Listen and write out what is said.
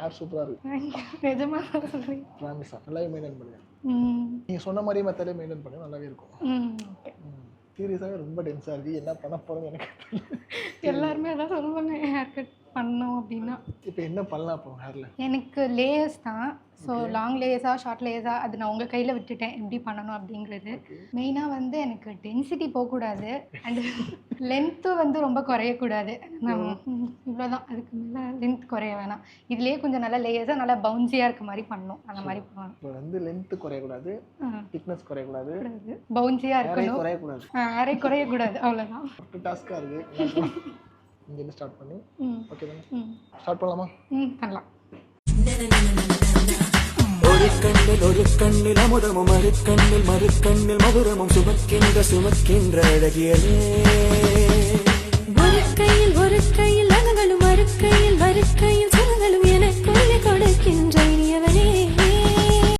Hair சூப்பராக இருக்கு. நிஜமா சொல்றீங்க? ப்ராமிஸா நல்லாவே மெயின்டைன் பண்ணுங்க. ம் நீங்கள் சொன்ன மாதிரியே மெத்தடே மெயின்டைன் பண்ணுங்க, நல்லாவே இருக்கும். ஓகே. சீரியஸாகவே ரொம்ப டென்ஸாக இருக்குது, என்ன பண்ண போகிறோம் எனக்கு தெரியல. எல்லாருமே அதான் சொல்லுவாங்க ஹேர் கட் பண்ணோம் அப்படின்னா. இப்போ என்ன பண்ணலாம் அப்போ ஹேரில்? எனக்கு லேயர்ஸ் தான். ஸோ லாங் லேயர்ஸா ஷார்ட் லேயர்ஸா அது நான் உங்கள் கையில் விட்டுட்டேன் எப்படி பண்ணணும் அப்படிங்கிறது. மெயினாக வந்து எனக்கு டென்சிட்டி போகக்கூடாது அண்டு லென்த்து வந்து ரொம்ப குறையக்கூடாது. நான் இவ்வளோதான், அதுக்கு மேலே லென்த் குறைய வேணாம். இதுலேயே கொஞ்சம் நல்லா லேயர்ஸாக நல்லா பவுன்சியாக இருக்க மாதிரி பண்ணணும், அந்த மாதிரி பண்ணணும். இப்போ வந்து லென்த்து குறையக்கூடாது, திக்னஸ் குறையக்கூடாது, பவுன்சியாக இருக்கணும், குறையக்கூடாது, அரை குறையக்கூடாது, அவ்வளோதான். டாஸ்க்காக இருக்குது. இங்கேருந்து ஸ்டார்ட் பண்ணி ஓகே தானே? ஸ்டார்ட் பண்ணலாமா? பண்ணலாம். ஒரு கண்ணில் அமுதமும் மறுக்கண்ணில் மறுக்கண்ணில் மதுரமும் சுமக்கின்ற அழகியலே